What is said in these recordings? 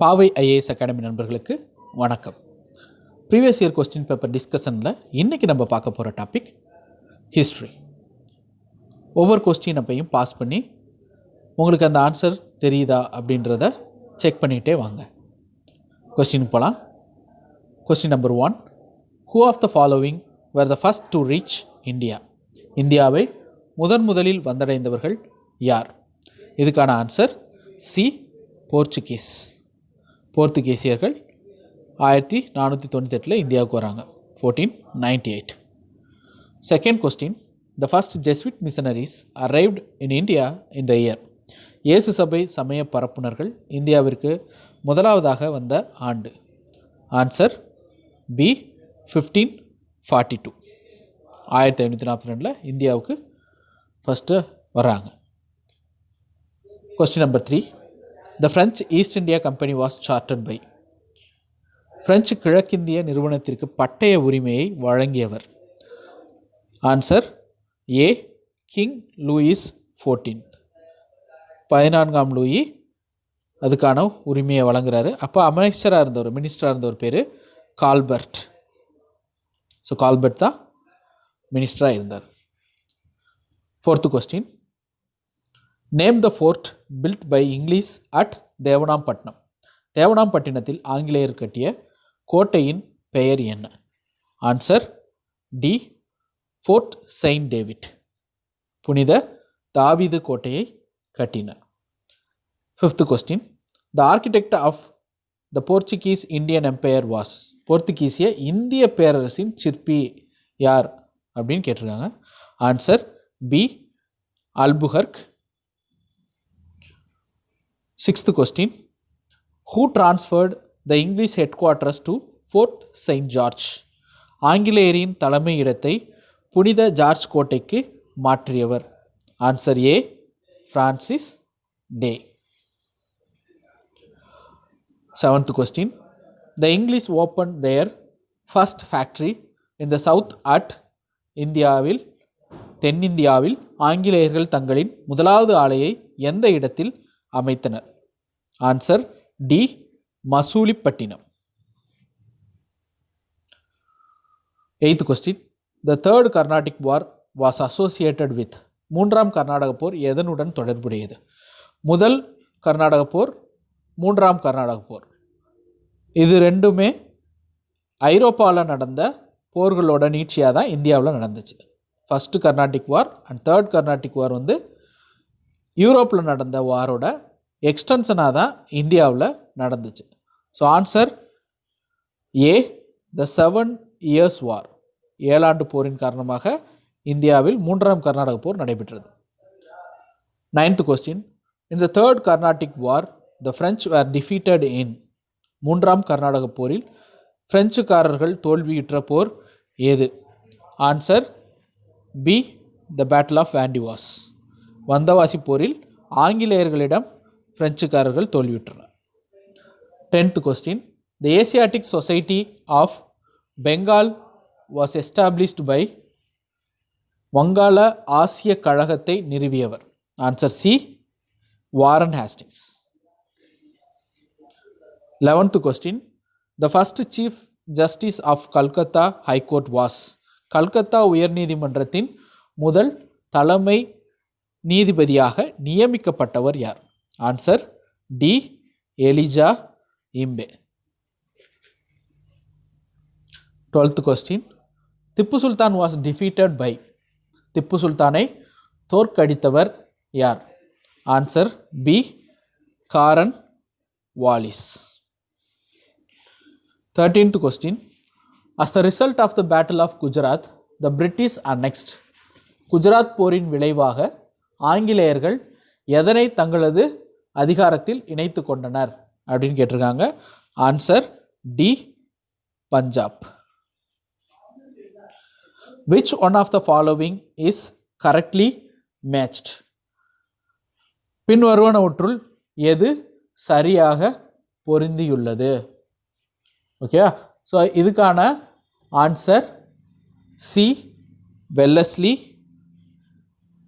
பாவை IAS academy நண்பர்களுக்கு வணக்கம். ப்ரீவியஸ் இயர் கொஸ்டின் பேப்பர் டிஸ்கஷனில் இன்றைக்கி நம்ம பார்க்க போகிற டாபிக் ஹிஸ்ட்ரி. ஒவ்வொரு கொஸ்டின் அப்பையும் பாஸ் பண்ணி உங்களுக்கு அந்த ஆன்சர் தெரியுதா அப்படின்றத செக் பண்ணிகிட்டே வாங்க. கொஸ்டினுக்கு போகலாம். Question number 1, who of the following were the first to reach India? இந்தியாவை முதலில் வந்தடைந்தவர்கள் யார்? இதுக்கான ஆன்சர் சி, போர்ச்சுகீஸ். போர்த்துகீசியர்கள் 1498 இந்தியாவுக்கு வராங்க, 1498. Second question, the first Jesuit missionaries arrived in India in the year. இயேசு சபை சமய பரப்புனர்கள் இந்தியாவிற்கு முதலாவதாக வந்த ஆண்டு. Answer B, 1542. 1542 இந்தியாவுக்கு ஃபஸ்ட்டு வராங்க. Question number 3, The French East India Company was chartered by. பிரெஞ்சு கிழக்கிந்திய நிறுவனத்திற்கு பட்டய உரிமையை வழங்கியவர். Answer A, king Louis 14. 14ஆம் லூயி அதுக்கான உரிமையை வழங்குறாரு. அப்போ மினிஸ்டராக இருந்தவர் பேர் கால்பர்ட். ஸோ கால்பர்ட் தான் மினிஸ்டராக இருந்தார். Fourth question, name the fort built by English at Devanampattinam. தேவனாம்பட்டினத்தில் ஆங்கிலேயர் கட்டிய கோட்டையின் பெயர் என்ன? Answer D, Fort Saint David. புனித தாவீது கோட்டையை கட்டினார். Fifth question, the architect of the Portuguese Indian empire was. போர்த்துகீசிய இந்திய பேரரசின் சிற்பி யார் அப்படின்னு கேட்டிருக்காங்க. Answer B, Albuquerque. Sixth question, who transferred the English headquarters to Fort Saint George. ஆங்கிலேயரின் தலைமை இடத்தை புனித ஜார்ஜ் கோட்டைக்கு மாற்றியவர். Answer A, Francis Day. Seventh question, the English open their first factory in the south at. தென்னிந்தியாவில் ஆங்கிலேயர்கள் தங்களின் முதலாவது ஆலையை எந்த இடத்தில் அமைத்தனர்? Answer D, Masulipatnam. Eighth question, the third Carnatic war was associated with. மூன்றாம் கர்நாடக போர் எதனுடன் தொடர்புடையது? முதல் கர்நாடக போர், மூன்றாம் கர்நாடக போர், இது ரெண்டுமே ஐரோப்பாவில் நடந்த போர்களோட நீட்சியாக தான் இந்தியாவில் நடந்துச்சு. First Carnatic war and third Carnatic war யூரோப்பில் நடந்த வாரோட எக்ஸ்டென்ஷனாக தான் இந்தியாவில் நடந்துச்சு. So answer A, the 7 years war. 7 ஆண்டு போரின் காரணமாக இந்தியாவில் மூன்றாம் கர்நாடக போர் நடைபெற்றது. Ninth question, in the third Carnatic war the French were defeated in. மூன்றாம் கர்நாடக போரில் பிரெஞ்சுக்காரர்கள் தோல்வியுற்ற போர் ஏது? Answer B, the battle of Wandiwash. Vandavasi போரில் ஆங்கிலேயர்களிடம் பிரெஞ்சுக்காரர்கள் தோல்வியுற்றனர். 10th question, the Asiatic society of Bengal was established by. வங்காள ஆசிய கழகத்தை நிறுவியவர். Answer C, Warren Hastings. 11th question, the first chief justice of Calcutta high court was. Calcutta உயர்நீதிமன்றத்தின் முதல் தலைமை நீதிபதியாக நியமிக்கப்பட்டவர் யார்? Answer D, Elijah Impey. 12th question, Tipu Sultan was defeated by. திப்பு சுல்தானை தோற்கடித்தவர் யார்? Answer B, Cornwallis. 13th question, as the result of the battle of Gujarat the British annexed. குஜராத் போரின் விளைவாக ஆங்கிலேயர்கள் எதனை தங்களது அதிகாரத்தில் இணைத்து கொண்டனர் அப்படின்னு கேட்டிருக்காங்க. Answer D, Punjab. Which one of the following is correctly matched. பின்வருவனவற்றுள் எது சரியாக பொருந்தியுள்ளது? ஓகே, ஸோ இதுக்கான answer C, Wellesley.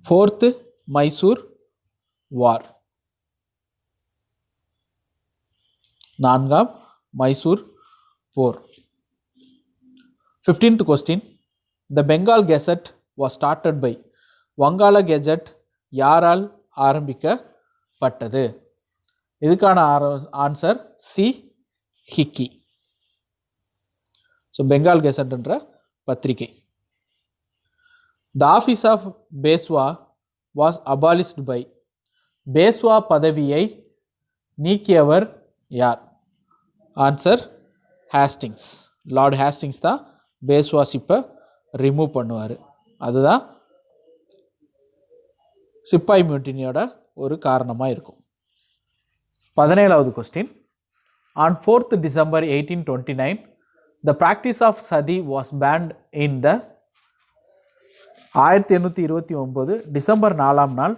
4th Mysore war. நான்காம் மைசூர் போர். 15th question. The Bengal Gazette was started by. வங்காள கெஜட் யாரால் ஆரம்பிக்கப்பட்டது? இதுக்கான answer C Hicky. So Bengal கெசட்ன்ற பத்திரிகை. The office of Peshwa was abolished by. Peshwa பதவியை நீக்கியவர் யார்? Answer Hastings. லார்ட் ஹேஸ்டிங்ஸ் தான் பேஸ்வாஷிப்பை ரிமூவ் பண்ணுவார். அதுதான் சிப்பாய் மியூட்டினியோட ஒரு காரணமாக இருக்கும். 17வது question. On 4th December 1829 the practice of sati was banned in the. 1829 December 4ஆம் நாள்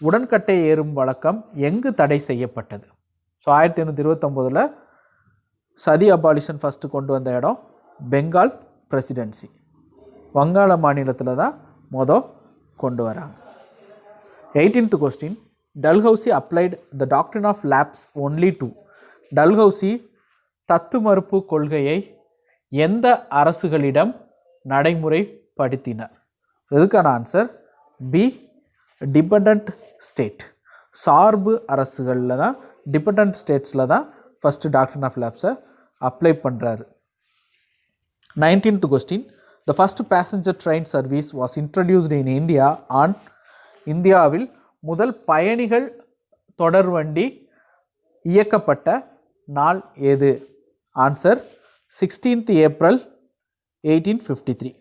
உடன்கட்டை ஏறும் வழக்கம் எங்கு தடை செய்யப்பட்டது? ஸோ 1829 சதி அபாலிஷன் ஃபஸ்ட்டு கொண்டு வந்த இடம் பெங்கால் பிரசிடென்சி, வங்காள மாநிலத்தில் தான் கொண்டு வராங்க. 18th question. Dalhousie applied the doctrine of lapse only to. Dalhousie தத்து மறுப்பு கொள்கையை எந்த அரசுகளிடம் நடைமுறைப்படுத்தினார்? இதுக்கான ஆன்சர் பி டிபெண்டன்ட் ஸ்டேட். சார்பு அரசுகளில் தான், டிபெண்டன்ட் ஸ்டேட்ஸில் தான் ஃபஸ்ட்டு டாக்டரின் ஆஃப் லேப்ஸை அப்ளை பண்ணுறாரு. 19th question. The first passenger train service was introduced in India on. இந்தியாவில் முதல் பயணிகள் தொடர்வண்டி இயக்கப்பட்ட நாள் எது? Answer 16th April 1853.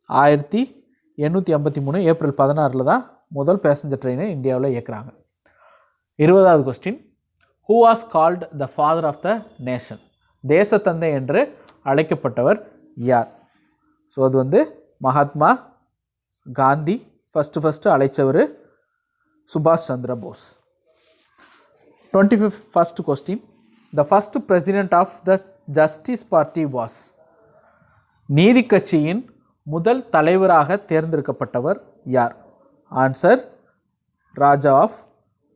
1853 ஏப்ரல் 16 தான் முதல் பேசஞ்சர் ட்ரெயினை இந்தியாவில் இயக்குறாங்க. 20வது question. Who was called the father of the nation? தேசத்தந்தை என்று அழைக்கப்பட்டவர் யார்? ஸோ அது மகாத்மா காந்தி ஃபஸ்ட்டு அழைச்சவர் சுபாஷ் Chandra Bose. 21st question. The first president of the Justice Party was. நீதி கட்சியின் முதல் தலைவராக தேர்ந்தெடுக்கப்பட்டவர் யார்? Answer Raja of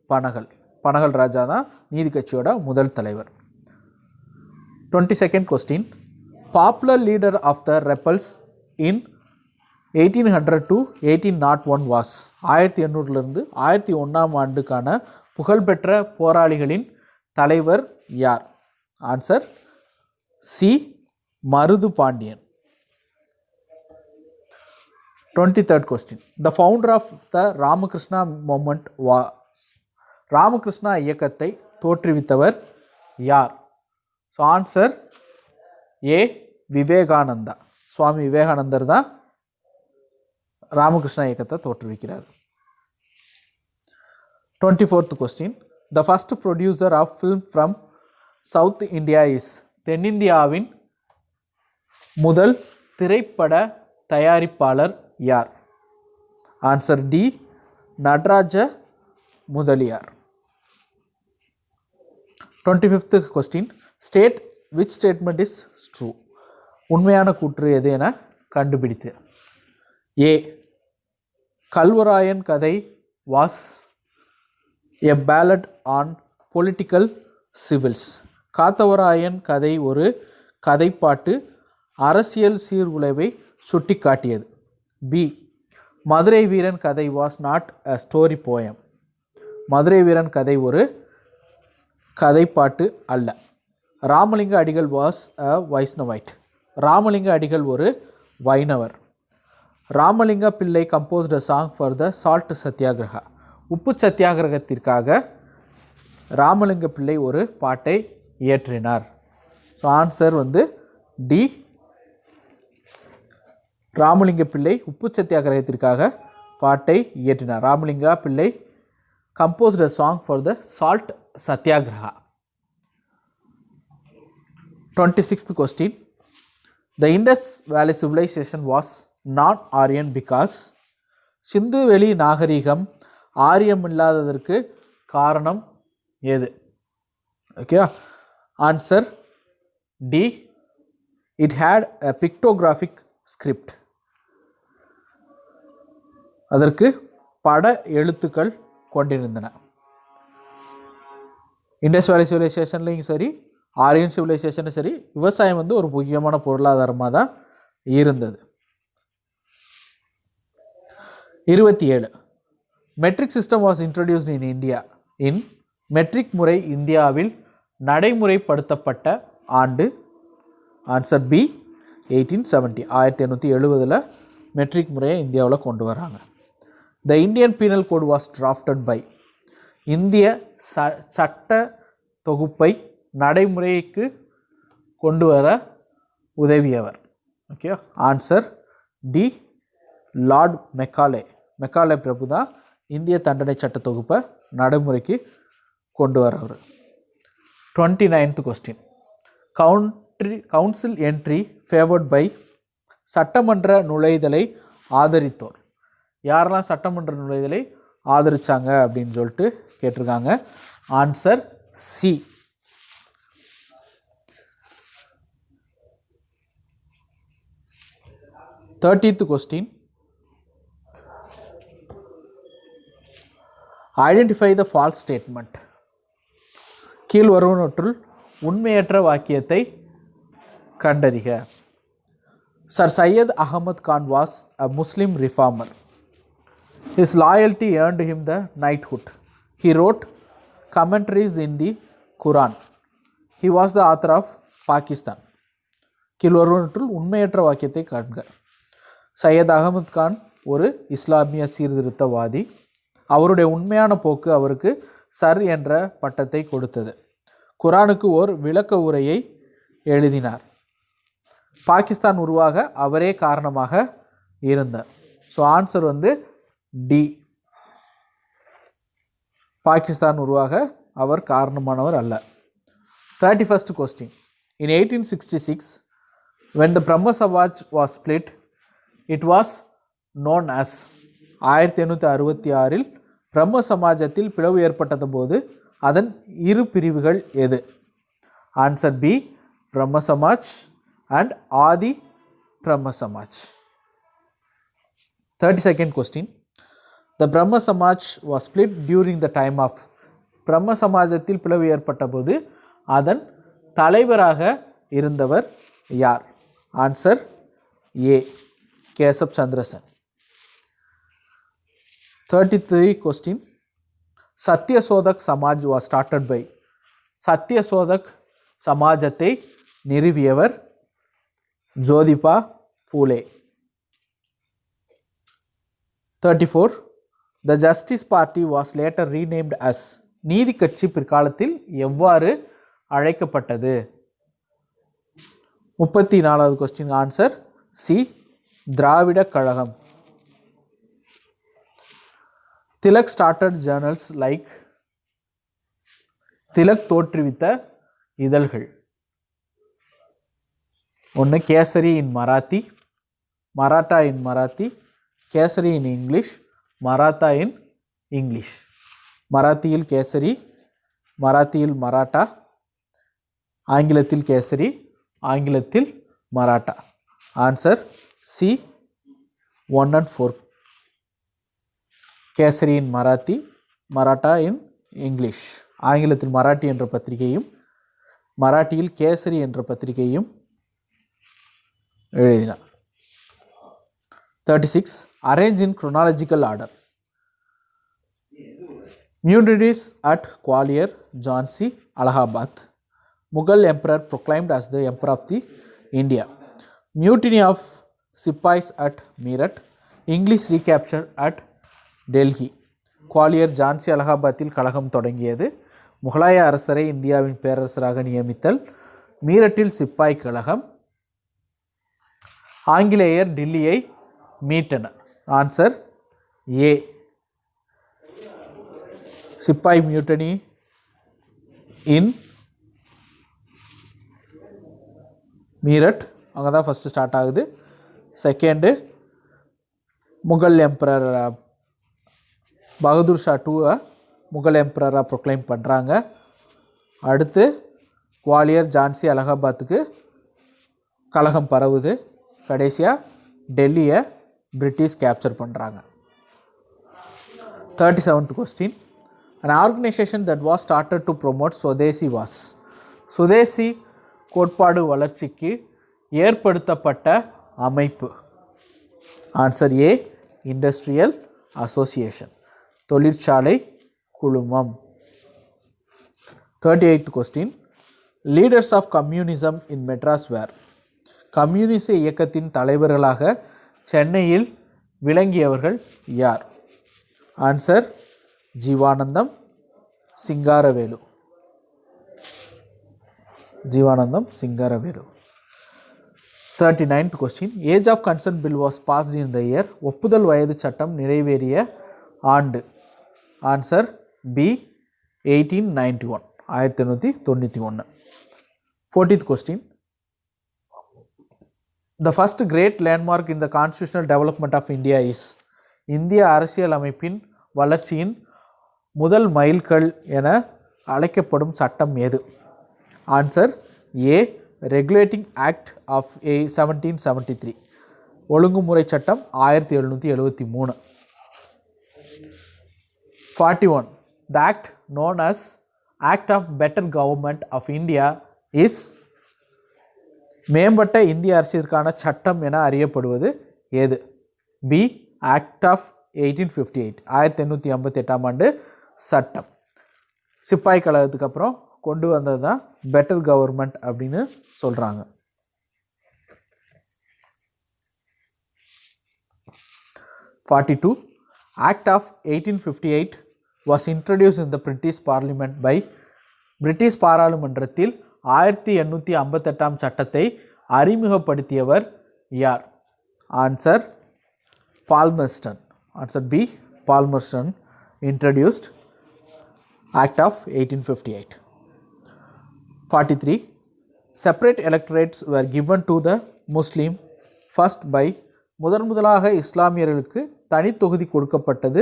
Panagal. பனகல் ராஜா தான் நீதி கட்சியோட முதல் தலைவர். 22nd question. Popular leader of the rebels in 1800 to 1801 was. 1800 1801 ஆண்டுக்கான புகழ்பெற்ற போராளிகளின் தலைவர் யார்? Answer C Marudhu Pandian. 23rd question. The founder of the Ramakrishna movement was. Ramakrishna இயக்கத்தை தோற்றுவித்தவர் யார்? So answer A Vivekananda. Swami Vivekanandar தான் ராமகிருஷ்ணா இயக்கத்தை தோற்றுவிக்கிறார். 24th question. The first producer of film from South India is. தென்னிந்தியாவின் முதல் திரைப்பட தயாரிப்பாளர் யார்? Answer D Nataraja Mudaliar. 25th question. State which statement is true. உண்மையான கூற்று எது என கண்டுபிடித்து. A Kalvarayan Kathai was a ballad on political civils. Kathavarayan Kathai ஒரு கதைப்பாட்டு அரசியல் சீர்குலைவை சுட்டி காட்டியது. பி மதுரை வீரன் கதை was not a story poem. Madurai Veeran கதை ஒரு கதைப்பாட்டு அல்ல. ராமலிங்க அடிகள் வாஸ் அ வைஷ்ணவைட். ராமலிங்க அடிகள் ஒரு வைணவர். Ramalinga Pillai composed a song for the salt Satyagraha. உப்பு சத்தியாகிரகத்திற்காக ராமலிங்க பிள்ளை ஒரு பாட்டை இயற்றினார். ஸோ ஆன்சர் டி ராமலிங்க பிள்ளை உப்பு சத்தியாகிரகத்திற்காக பாட்டை இயற்றினார். Ramalinga Pillai composed a song for the salt Satyagraha. 26th question. The Indus Valley civilization was non-Aryan because. Sindhu வெளி நாகரிகம் ஆரியம் இல்லாததற்கு காரணம் எது? Okay, answer D it had a pictographic script. அதற்கு பட எழுத்துக்கள் கொண்டிருந்தன. இண்டஸ் வேலி சிவிலைசேஷன்லையும் சரி ஆரியன் சிவிலைசேஷனும் சரி விவசாயம் வந்து ஒரு முக்கியமான பொருளாதாரமாக தான் இருந்தது. 27 metric system was introduced in India in metric முறை இந்தியாவில் நடைமுறைப்படுத்தப்பட்ட ஆண்டு. Answer B 1870. 1870 மெட்ரிக் முறையை இந்தியாவில் கொண்டு வராங்க. The Indian penal code was drafted by இந்திய சட்ட தொகுப்பை நடைமுறைக்கு கொண்டு வர உதவியவர். Okay, answer D lord Macaulay. Macaulay பிரபு தான் இந்திய தண்டனை சட்ட தொகுப்பை நடைமுறைக்கு கொண்டு வரவர். 29th question. Council entry favoured by சட்டமன்ற நுழைதலை ஆதரித்தோர். யாரெல்லாம் சட்டமன்ற நுழைதலை ஆதரித்தாங்க அப்படின்னு சொல்லிட்டு கேட்டிருக்காங்க. Answer C. 30th question. Identify the false statement. கீழ் வருவனவற்றுள் உண்மையற்ற வாக்கியத்தை கண்டறிக. Sir Syed Ahmed Khan was a Muslim reformer. His loyalty earned him the knighthood. He wrote commentaries in the Quran. He was the author of Pakistan. கீழ் வருவனவற்றுள் உண்மையற்ற வாக்கியத்தை காண்க. சையத் அகமது கான் ஒரு இஸ்லாமிய சீர்திருத்தவாதி. அவருடைய உண்மையான போக்கு அவருக்கு சர் என்ற பட்டத்தை கொடுத்தது. குரானுக்கு ஓர் விளக்க உரையை எழுதினார். பாகிஸ்தான் உருவாக அவரே காரணமாக இருந்தார். ஸோ ஆன்சர் வந்து டி. பாகிஸ்தான் உருவாக அவர் காரணமானவர் அல்ல. 31st question. In 1866 when the Brahma Samaj was split it was known as. 1866 பிரம்ம சமாஜத்தில் பிளவு ஏற்பட்டது போது அதன் இரு பிரிவுகள் எது? ஆன்சர் பி பிரம்ம சமாஜ் அண்ட் ஆதி பிரம்ம Samaj. 32nd question. The Brahmo Samaj was split during the time of. Brahmo சமாஜத்தில் பிளவு ஏற்பட்ட போது அதன் தலைவராக இருந்தவர் யார்? Answer A Keshab Chandrasen. 33 question. Satyashodhak Samaj was started by. Satyashodhak சமாஜத்தை நிறுவியவர் Jyotiba Phule. 34 the justice party was later renamed as. நீதி கட்சி பிற்காலத்தில் எவ்வாறு அழைக்கப்பட்டது? 34வது question answer C Dravida Kazhagam. Tilak started journals like. Tilak தோற்றுவித்த இதழ்கள். ஒன்று Kesari in Marathi, Maratha in Marathi, kesari in English, Maratha in English. மராத்தியில் கேசரி, மராத்தியில் மராட்டா, ஆங்கிலத்தில் கேசரி, ஆங்கிலத்தில் Maratha. Answer C 1 and 4. Kesari in Marathi, Maratha in English. ஆங்கிலத்தில் மராட்டி என்ற பத்திரிகையும் மராட்டியில் கேசரி என்ற பத்திரிகையும் எழுதினார். 36 arrange in chronological order. Mutineers at Gwalior, Jhansi, Allahabad. Mughal emperor proclaimed as the emperor of the India. Mutiny of Sipais at Meerut. English recapture at Delhi. Gwalior Jhansi அலகாபாத்தில் கழகம் தொடங்கியது. முகலாய அரசரை இந்தியாவின் பேரரசராக நியமித்தல். மீரட்டில் சிப்பாய் கழகம். ஆங்கிலேயர் டில்லியை மீட்டனர். ஆன்சர் ஏ சிப்பாய் மியூட்டனி இன் மீரட். அங்கே தான் ஃபஸ்ட்டு ஸ்டார்ட் ஆகுது. செகண்டு முகல் எம்பரர் பகதூர் ஷா டூவை முகல் எம்பரராக ப்ரொக்ளைம் பண்ணுறாங்க. அடுத்து குவாலியர் ஜான்சி அலகாபாத்துக்கு கலகம் பரவுது. கடைசியாக டெல்லியை பிரிட்டிஷ் கேப்சர் பண்ணுறாங்க. 37th question. An organization that was started to promote Swadeshi was. சுதேசி கோட்பாடு வளர்ச்சிக்கு ஏற்படுத்தப்பட்ட அமைப்பு. ஆன்சர் ஏ இண்டஸ்ட்ரியல் அசோசியேஷன், தொழிற்சாலை குழுமம். 38th question, leaders of communism in Madras where. கம்யூனிச இயக்கத்தின் தலைவர்களாக சென்னையில் விளங்கியவர்கள் யார்? ஆன்சர் Jeevanandam, Singaravelu. Jeevanandam, Singaravelu. 39th question, age of consent bill was passed in the year. ஒப்புதல் வயது சட்டம் நிறைவேறிய ஆண்டு. Answer B 1891, 1891. 40th question, the first great landmark in the constitutional development of India is. இந்திய அரசியல் அமைப்பின் வளர்ச்சியின் முதல் மைல்கல் என அழைக்கப்படும் சட்டம் எது? Answer A regulating act of 1773, ஒழுங்குமுறை சட்டம் 1773. 41, the act known as Act of Better Government of India is. மேம்பட்ட இந்திய அரசியலுக்கான சட்டம் என அறியப்படுவது எது? பி ஆக்ட் ஆஃப் 1858, 1858ஆம் ஆண்டு சட்டம். சிப்பாய் கழகத்துக்கு அப்புறம் கொண்டு வந்தது தான் பெட்டர் கவர்மெண்ட் அப்படின்னு சொல்கிறாங்க. 42, act of 1858 was introduced in the British Parliament by. British பாராளுமன்றத்தில் 1858ஆம் சட்டத்தை அறிமுகப்படுத்தியவர் யார்? Answer Palmerston. Answer B Palmerston introduced Act of 1858. 43, separate electorates were given to the Muslim first by. முதலாக இஸ்லாமியர்களுக்கு தனி தொகுதி கொடுக்கப்பட்டது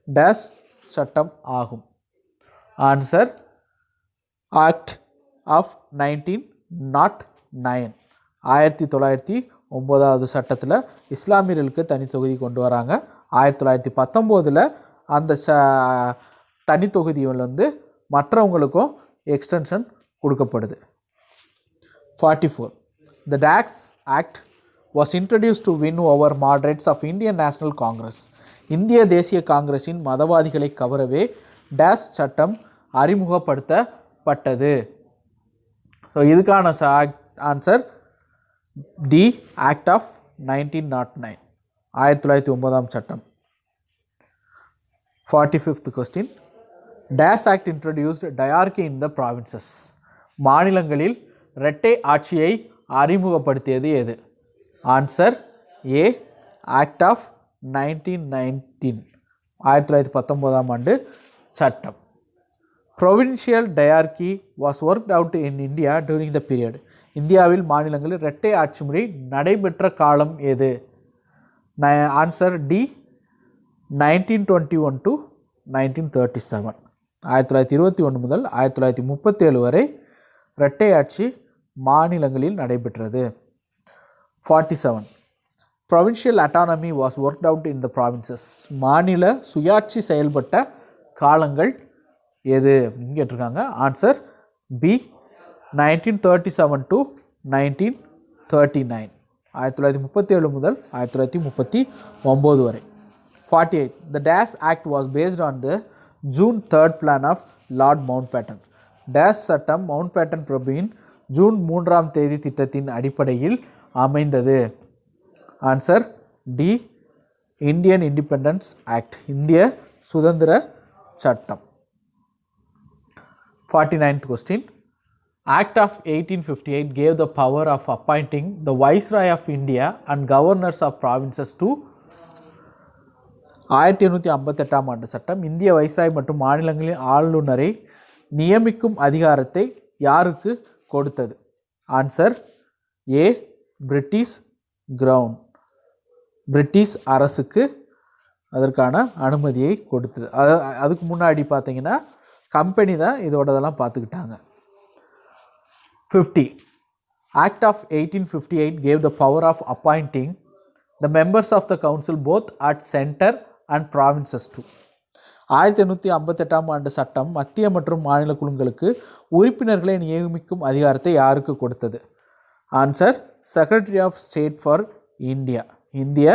டேஷ் சட்டம் ஆகும். ஆன்சர் ஆக்ட் ஆஃப் 1909, 1909வது சட்டத்தில் இஸ்லாமியர்களுக்கு தனி தொகுதி கொண்டு வராங்க. 1919 அந்த தனி தொகுதியில் வந்து மற்றவங்களுக்கும் எக்ஸ்டென்ஷன் கொடுக்கப்படுது. 44, the Dax Act was introduced to win over moderates of Indian National Congress. இந்திய தேசிய காங்கிரஸின் மதவாதிகளை கவரவே டேஷ் சட்டம் அறிமுகப்படுத்தப்பட்டது. ஸோ இதுக்கான ஆன்சர் டி ஆக்ட் ஆஃப் 1909, 1909ஆம் சட்டம். 45th question, dash act introduced dyarchy in the provinces. மாநிலங்களில் இரட்டை ஆட்சியை அறிமுகப்படுத்தியது எது? ஆன்சர் ஏ ஆக்ட் ஆஃப் 1919, 1919ஆம் ஆண்டு சட்டம். Provincial dyarchy was worked out in India during the period. இந்தியாவில் மாநிலங்களில் இரட்டை ஆட்சி முறை நடைபெற்ற காலம் எது? ஆன்சர் டி 1921 to 1937, 1921 முதல் 1937 வரை இரட்டை ஆட்சி மாநிலங்களில் நடைபெற்றது. 47, provincial autonomy was worked out in the provinces. மாநில சுயாட்சி செயல்பட்ட காலங்கள் எது அப்படின்னு கேட்டிருக்காங்க. ஆன்சர் பி 1937 to 1939, 1937 முதல் 1939 வரை. 48, the Dash Act was based on the June 3rd plan of Lord Mountbatten. Dash சட்டம் மவுண்ட்பேட்டன் பிரபுவின் ஜூன் 3ஆம் தேதி திட்டத்தின் அடிப்படையில் அமைந்தது. Answer D Indian independence act, இந்திய சுதந்திர சட்டம். 49th question, act of 1858 gave the power of appointing the Viceroy of India and governors of provinces to. 1858ஆம் ஆண்டு சட்டம் இந்திய வைஸ்ராய் மற்றும் மாநிலங்களின் ஆளுநரை நியமிக்கும் அதிகாரத்தை யாருக்கு கொடுத்தது? Answer A British crown, British அரசுக்கு அதற்கான அனுமதியை கொடுத்தது. அதுக்கு முன்னாடி பார்த்தீங்கன்னா கம்பெனி தான் இதோடதெல்லாம் பார்த்துக்கிட்டாங்க. 50, Act of 1858 gave the power of appointing the members of the council both at center and provinces too. 1858ஆம் ஆண்டு சட்டம் மத்திய மற்றும் மாநில குழுக்களுக்கு உறுப்பினர்களை நியமிக்கும் அதிகாரத்தை யாருக்கு கொடுத்தது? Answer secretary of state for India, இந்திய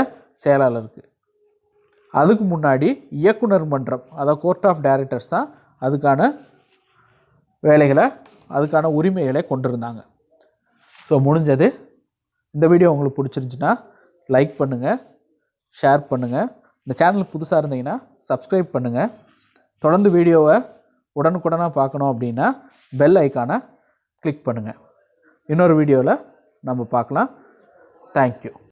செயலாளருக்கு. அதுக்கு முன்னாடி இயக்குனர் மன்றம், அதாவது கோர்ட் ஆஃப் டைரக்டர்ஸ் தான் அதுக்கான வேலைகளை, அதுக்கான உரிமைகளை கொண்டிருந்தாங்க. ஸோ முடிஞ்சது. இந்த வீடியோ உங்களுக்கு பிடிச்சிருந்துச்சுன்னா லைக் பண்ணுங்கள், ஷேர் பண்ணுங்கள். இந்த சேனலுக்கு புதுசாக இருந்தீங்கன்னா சப்ஸ்கிரைப் பண்ணுங்கள். தொடர்ந்து வீடியோவை உடனுக்குடனாக பார்க்கணும் அப்படின்னா பெல் ஐக்கானை கிளிக் பண்ணுங்கள். இன்னொரு வீடியோவில் நம்ம பார்க்கலாம். தேங்க்யூ.